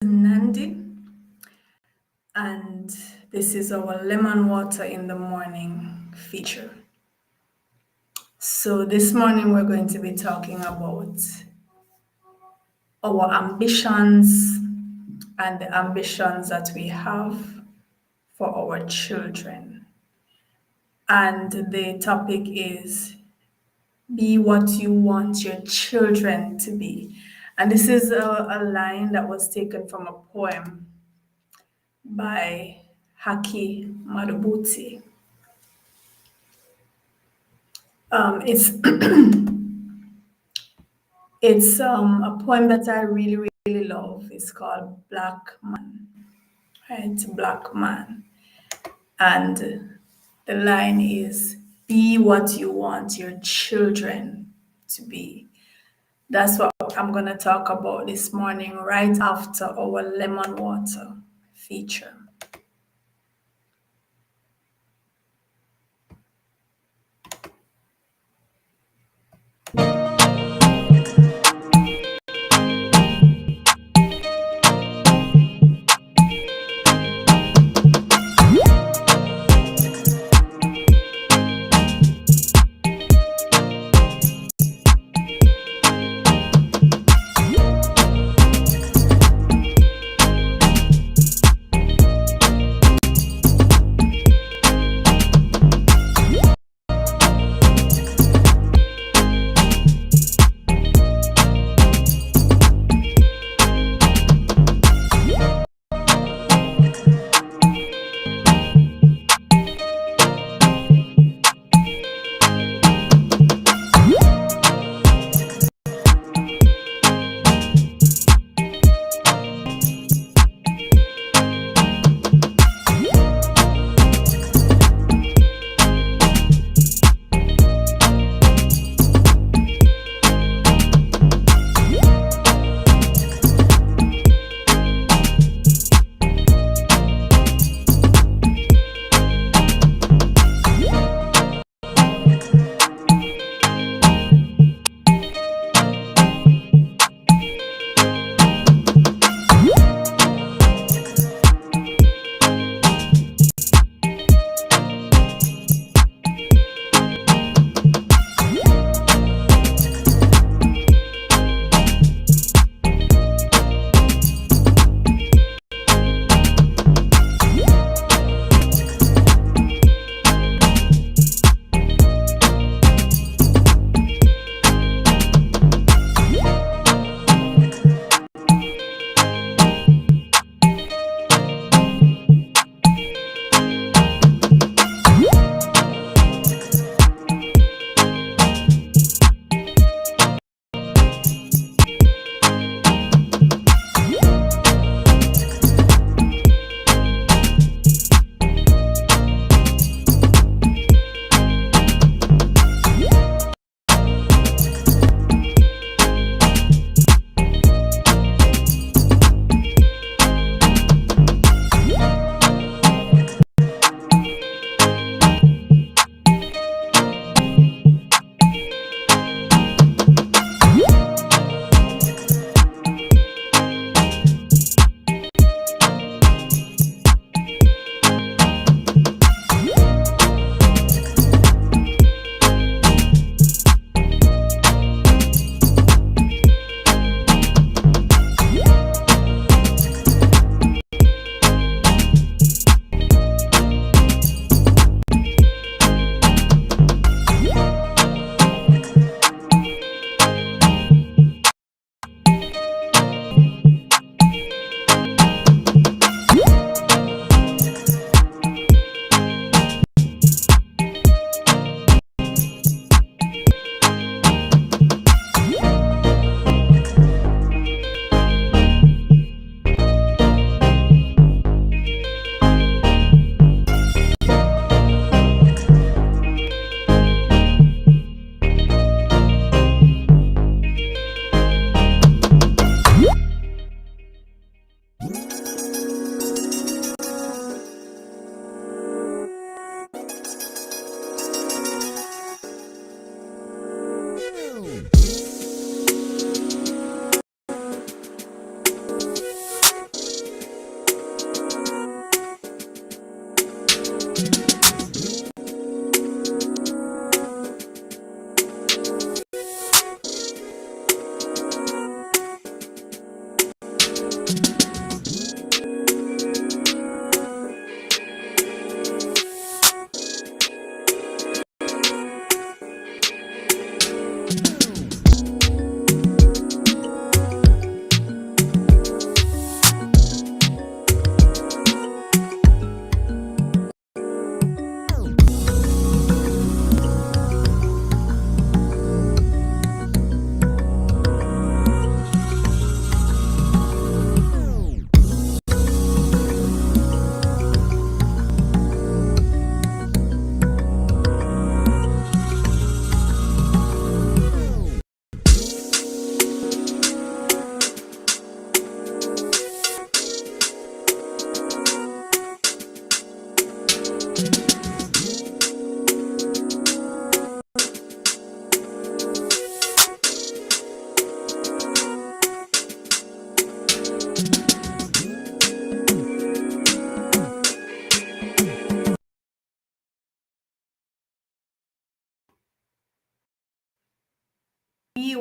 Nandi, and this is our lemon water in the morning feature. So, this morning we're going to be talking about our ambitions and the ambitions that we have for our children. And the topic is be what you want your children to be. And this is a line that was taken from a poem by Haki Madhubuti. It's it's a poem that I really love. It's called Black Man, right? Black Man, and the line is, "Be what you want your children to be." That's what I'm gonna talk about this morning, right after our lemon water feature.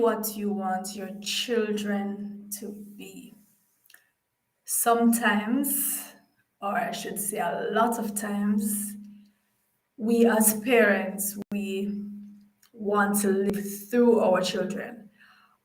what you want your children to be. Sometimes, or I should say a lot of times, we as parents, we want to live through our children.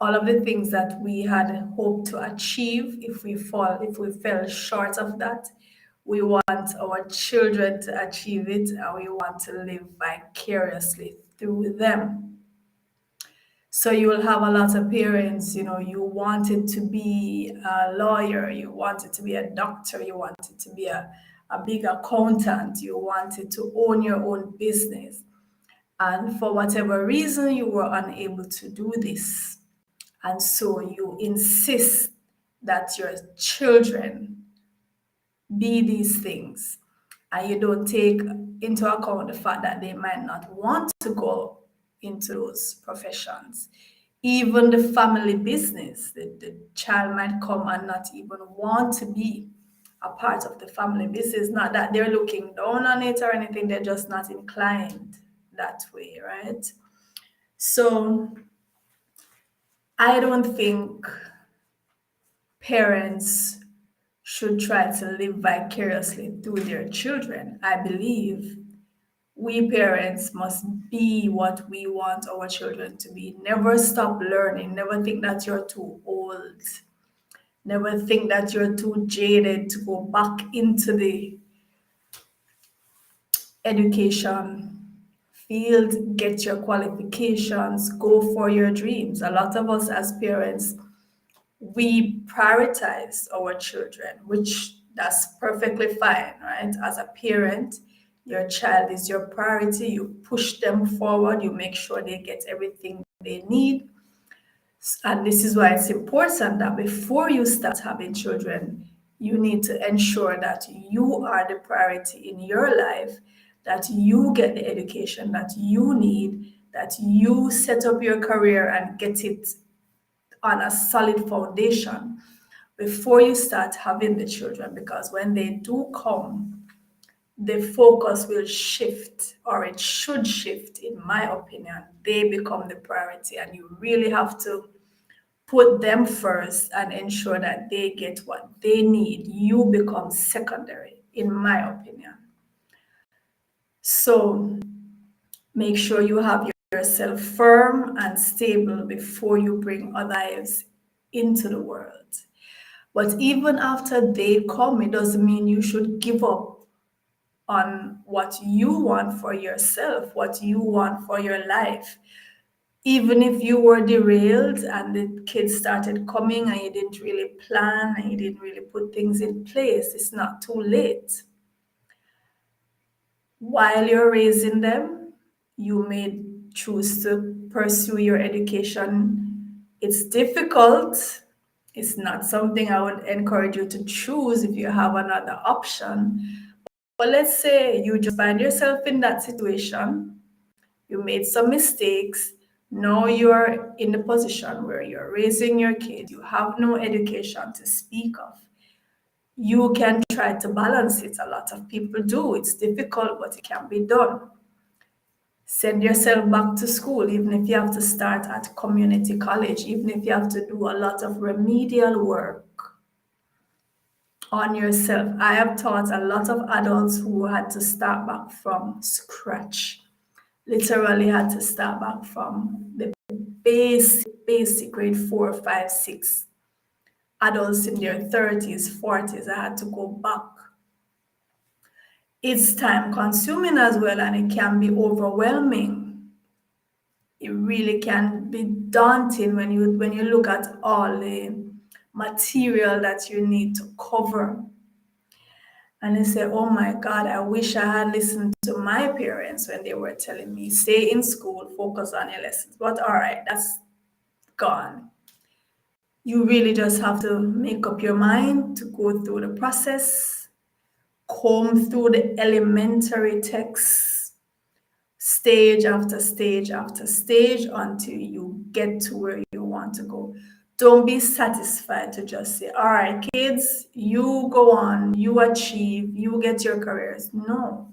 All of the things that we had hoped to achieve, if we fell short of that, we want our children to achieve it and we want to live vicariously through them. So you will have a lot of parents, you wanted to be a lawyer, you wanted to be a doctor, you wanted to be a big accountant, you wanted to own your own business. And for whatever reason, you were unable to do this. And so you insist that your children be these things. And you don't take into account the fact that they might not want to go into those professions. Even the family business, the child might come and not even want to be a part of the family business. Not that they're looking down on it or anything, they're just not inclined that way, right? So I don't think parents should try to live vicariously through their children. I believe we parents must be what we want our children to be. Never stop learning. Never think that you're too old. Never think that you're too jaded to go back into the education field, get your qualifications, go for your dreams. A lot of us as parents, we prioritize our children, which that's perfectly fine, right? As a parent, your child is your priority. You push them forward, you make sure they get everything they need. And this is why it's important that before you start having children, you need to ensure that you are the priority in your life, that you get the education that you need, that you set up your career and get it on a solid foundation before you start having the children, because when they do come, the focus will shift, or it should shift, in my opinion. They become the priority, and you really have to put them first and ensure that they get what they need. You become secondary, in my opinion. So make sure you have yourself firm and stable before you bring other lives into the world. But even after they come, it doesn't mean you should give up on what you want for yourself, what you want for your life. Even if you were derailed and the kids started coming and you didn't really plan and you didn't really put things in place, it's not too late. While you're raising them, you may choose to pursue your education. It's difficult. It's not something I would encourage you to choose if you have another option. But let's say you just find yourself in that situation, you made some mistakes, now you're in the position where you're raising your kids, you have no education to speak of. You can try to balance it. A lot of people do. It's difficult, but it can be done. Send yourself back to school, even if you have to start at community college, even if you have to do a lot of remedial work on yourself. I have taught a lot of adults who had to start back from scratch, literally had to start back from the basic grade 4, 5, 6. Adults in their 30s, 40s, I had to go back. It's time consuming as well, and it can be overwhelming. It really can be daunting when you look at all the material that you need to cover. And I say, oh my God, I wish I had listened to my parents when they were telling me, stay in school, focus on your lessons. But all right, that's gone. You really just have to make up your mind to go through the process, comb through the elementary texts, stage after stage after stage, until you get to where you want to go. Don't be satisfied to just say, all right, kids, you go on, you achieve, you get your careers. No.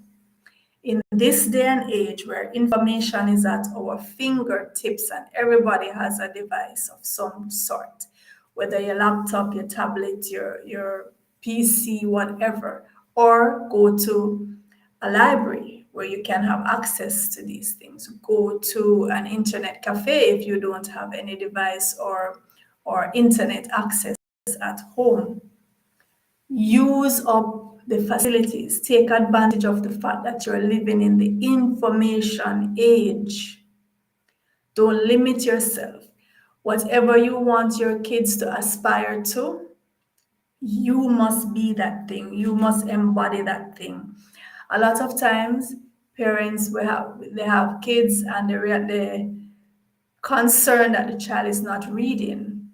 In this day and age where information is at our fingertips and everybody has a device of some sort, whether your laptop, your tablet, your PC, whatever, or go to a library where you can have access to these things. Go to an internet cafe if you don't have any device or internet access at home. Use up the facilities. Take advantage of the fact that you're living in the information age. Don't limit yourself. Whatever you want your kids to aspire to, you must be that thing. You must embody that thing. A lot of times, parents they have kids and they're concerned that the child is not reading.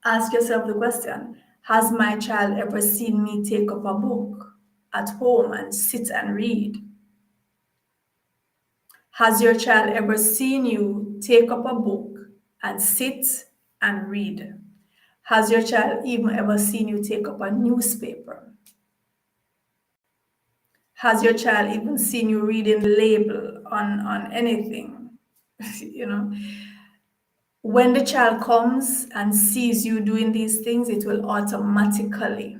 Ask yourself the question: has my child ever seen me take up a book at home and sit and read? Has your child ever seen you take up a book and sit and read? Has your child even ever seen you take up a newspaper? Has your child even seen you reading the label on anything? You know, when the child comes and sees you doing these things, it will automatically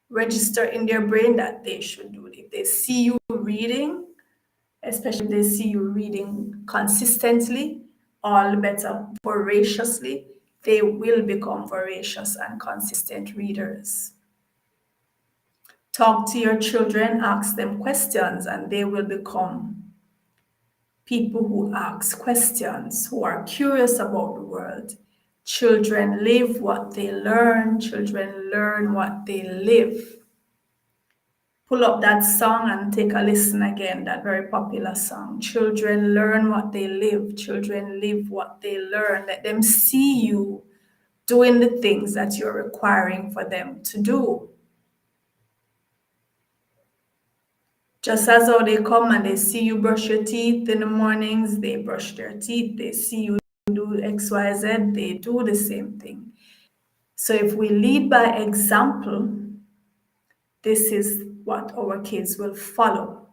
register in their brain that they should do it. If they see you reading, especially if they see you reading consistently, all the better, voraciously, they will become voracious and consistent readers. Talk to your children, ask them questions, and they will become people who ask questions, who are curious about the world. Children live what they learn, children learn what they live. Pull up that song and take a listen again, that very popular song. Children learn what they live, children live what they learn. Let them see you doing the things that you're requiring for them to do. Just as how they come and they see you brush your teeth in the mornings, they brush their teeth. They see you do X, Y, Z, they do the same thing. So if we lead by example, this is what our kids will follow.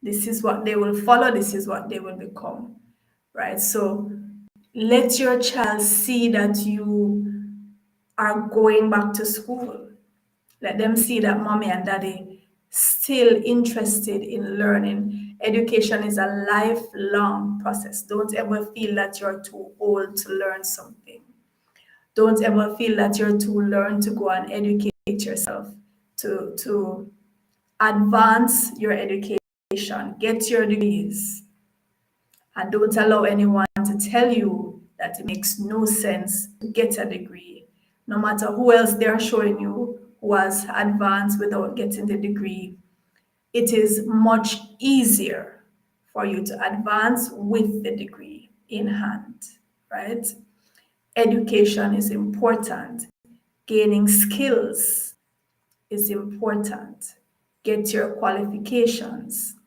This is what they will follow. This is what they will become, right? So let your child see that you are going back to school. Let them see that mommy and daddy still interested in learning. Education is a lifelong process. Don't ever feel that you're too old to learn something. Don't ever feel that you're too learned to go and educate yourself, to advance your education, get your degrees, and don't allow anyone to tell you that it makes no sense to get a degree. No matter who else they're showing you who has advanced without getting the degree, it is much easier for you to advance with the degree in hand, right? Education is important. Gaining skills is important. Get your qualifications.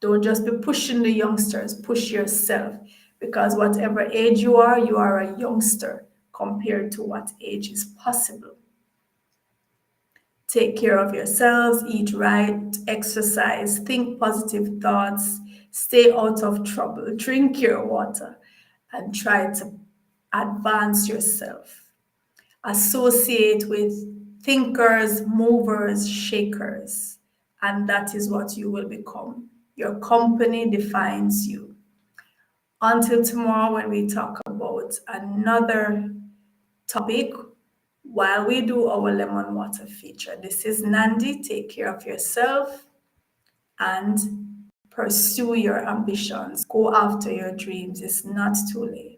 Don't just be pushing the youngsters, push yourself. Because whatever age you are a youngster compared to what age is possible. Take care of yourselves, eat right, exercise, think positive thoughts, stay out of trouble, drink your water, and try to advance yourself. Associate with thinkers, movers, shakers, and that is what you will become. Your company defines you. Until tomorrow, when we talk about another topic, while we do our lemon water feature. This is Nandi. Take care of yourself and pursue your ambitions. Go after your dreams. It's not too late.